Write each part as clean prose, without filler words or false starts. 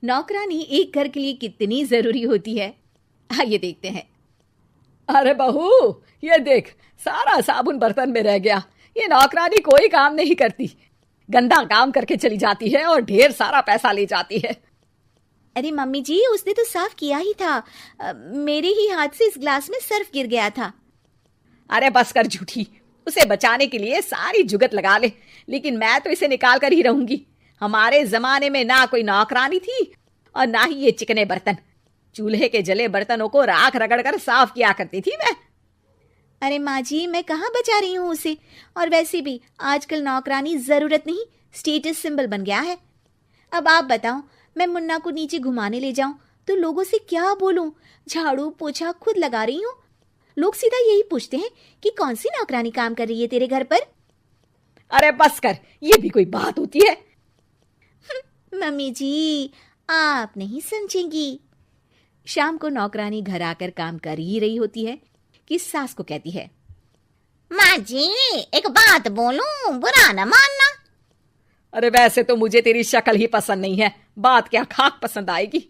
नौकरानी एक घर के लिए कितनी जरूरी होती है, आइए देखते हैं। अरे बहू, ये देख, सारा साबुन बर्तन में रह गया। ये नौकरानी कोई काम नहीं करती, गंदा काम करके चली जाती है और ढेर सारा पैसा ले जाती है। अरे मम्मी जी, उसने तो साफ किया ही था। मेरे ही हाथ से इस ग्लास में सर्फ गिर गया था। अरे बस कर झूठी, उसे बचाने के लिए सारी जुगत लगा ले, लेकिन मैं तो इसे निकाल कर ही रहूंगी। हमारे जमाने में ना कोई नौकरानी थी और ना ही ये चिकने बर्तन। चूल्हे के जले बर्तनों को राख रगड़ कर साफ किया करती थी मैं। अरे माँ जी, मैं कहाँ बचा रही हूँ उसे। और वैसे भी आजकल नौकरानी जरूरत नहीं, स्टेटस सिंबल बन गया है। अब आप बताओ, मैं मुन्ना को नीचे घुमाने ले जाऊं तो लोगों से क्या बोलूं? झाड़ू पोछा खुद लगा रही हूँ। लोग सीधा यही पूछते हैं कि कौन सी नौकरानी काम कर रही है तेरे घर पर। अरे बस कर, ये भी कोई बात होती है? मम्मी जी, आप नहीं समझेंगी। शाम को नौकरानी घर आकर काम कर ही रही होती है कि सास को कहती है, माँ जी एक बात बोलूं, बुरा न मानना। अरे वैसे तो मुझे तेरी शक्ल ही पसंद नहीं है, बात क्या खाक पसंद आएगी।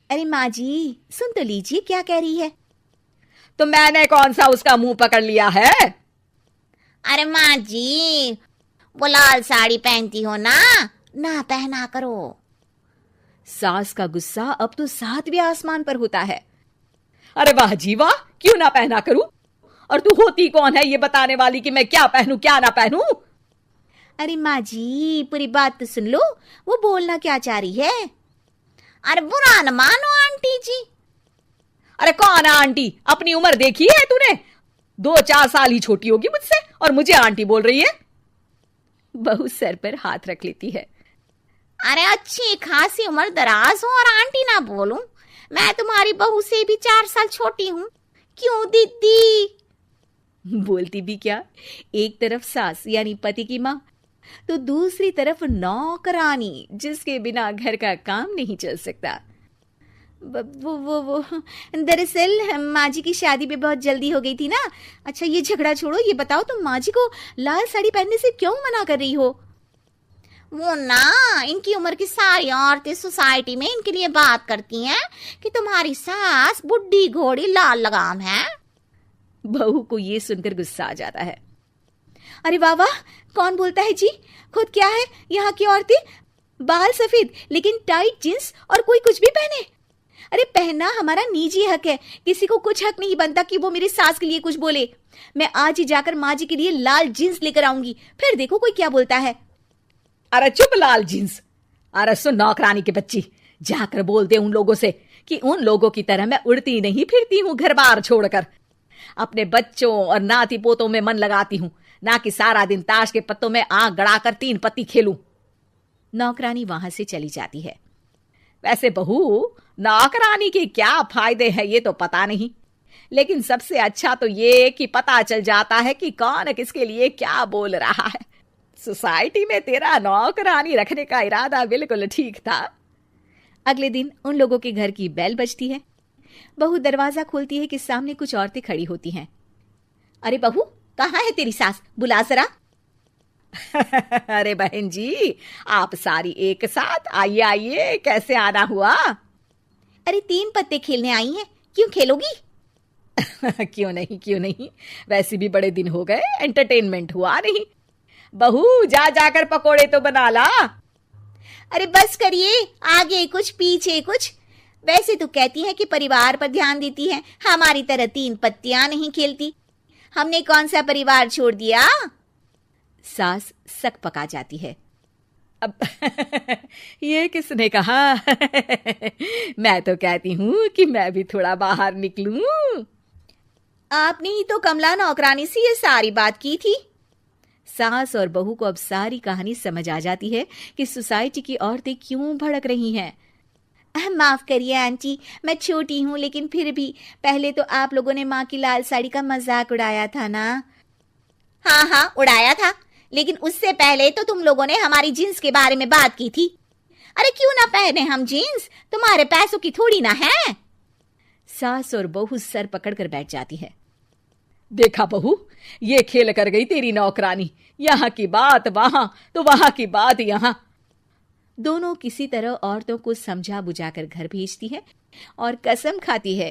अरे माँ जी, सुन तो लीजिए क्या कह रही है। तो मैंने कौन सा उसका मुंह पकड़ लिया है? अरे माँ जी, वो लाल साड़ी पहनती हो ना, ना पहना करो। सास का गुस्सा अब तो 7वें आसमान पर होता है। अरे वाह जी वाह, क्यों ना पहना करूं? और तू होती कौन है ये बताने वाली कि मैं क्या पहनूं क्या ना पहनूं? अरे माँ जी, पूरी बात तो सुन लो, वो बोलना क्या चाह रही है। अरे बुरा न मानो आंटी जी। अरे कौन है आंटी? अपनी उम्र देखी है तूने? 2-4 साल ही छोटी होगी मुझसे और मुझे आंटी बोल रही है। बहू सर पर हाथ रख लेती है। अरे अच्छी खासी उम्र दराज हो और आंटी ना बोलूं? मैं तुम्हारी बहू से भी 4 साल छोटी हूं। क्यों दीदी? बोलती भी क्या, एक तरफ सास यानी पति की माँ, तो दूसरी तरफ नौकरानी जिसके बिना घर का काम नहीं चल सकता। वो दरअसल माँ जी की शादी भी बहुत जल्दी हो गई थी ना। अच्छा ये झगड़ा छोड़ो, ये बताओ तुम माँ जी को लाल साड़ी पहनने से क्यों मना कर रही हो? वो ना, इनकी उम्र की सारी औरतें सोसाइटी में इनके लिए बात करती हैं कि तुम्हारी सास बुढ़ी घोड़ी लाल लगाम है। बहू को ये सुनकर गुस्सा आ जाता है। अरे वाह वाह, कौन बोलता है जी? खुद क्या है यहाँ की औरतें, बाल सफेद लेकिन टाइट जींस और कोई कुछ भी पहने। अरे पहनना हमारा निजी हक है, किसी को कुछ हक नहीं बनता कि वो मेरी सास के लिए कुछ बोले। मैं आज ही जाकर माँ जी के लिए लाल जींस लेकर आऊंगी, फिर देखो कोई क्या बोलता है। अरे चुप लाल जींस। अरे सुन नौकरानी के बच्ची, जाकर बोल दे उन लोगों से कि उन लोगों की तरह मैं उड़ती नहीं फिरती हूँ घर बार छोड़कर। अपने बच्चों और नाती पोतों में मन लगाती हूँ, ना कि सारा दिन ताश के पत्तों में आंख गड़ाकर 3 पत्ती खेलूं। नौकरानी वहां से चली जाती है। वैसे बहू, नौकरानी के क्या फायदे हैं ये तो पता नहीं, लेकिन सबसे अच्छा तो ये कि पता चल जाता है कि कौन किसके लिए क्या बोल रहा है। सोसाइटी में तेरा नौकरानी रखने का इरादा बिल्कुल ठीक था। अगले दिन उन लोगों के घर की बेल बजती है। बहू दरवाजा खोलती है कि सामने कुछ औरतें खड़ी होती हैं। अरे बहू, कहाँ है तेरी सास? बुला जरा। अरे बहन जी, आप सारी एक साथ आइए आइए, कैसे आना हुआ? अरे 3 पत्ते खेलने आई हैं, क्यों खेलोगी? क्यों नहीं क्यों नहीं, वैसे भी बड़े दिन हो गए, एंटरटेनमेंट हुआ नहीं। बहू जा जाकर पकोड़े तो बना ला। अरे बस करिए, आगे कुछ पीछे कुछ। वैसे तो कहती है कि परिवार पर ध्यान देती है, हमारी तरह 3 पत्तियां नहीं खेलती। हमने कौन सा परिवार छोड़ दिया? सास सक पका जाती है। अब ये किसने कहा? मैं तो कहती हूँ कि मैं भी थोड़ा बाहर निकलूं। आपने ही तो कमला नौकरानी से ये सारी बात की थी। सास और बहू को अब सारी कहानी समझ आ जाती है कि सोसाइटी की औरतें क्यों भड़क रही हैं। माफ करिए आंटी, मैं छोटी हूँ, लेकिन फिर भी पहले तो आप लोगों ने माँ की लाल साड़ी का मजाक उड़ाया था ना। हाँ हाँ उड़ाया था, लेकिन उससे पहले तो तुम लोगों ने हमारी जीन्स के बारे में बात की थी। अरे क्यों ना पहने हम जीन्स, तुम्हारे पैसों की थोड़ी ना है। सास और बहू सर पकड़कर बैठ जाती है। देखा बहू, ये खेल कर गई तेरी नौकरानी, यहाँ की बात वहां तो वहां की बात यहाँ। दोनों किसी तरह औरतों को समझा बुझाकर घर भेजती है और कसम खाती है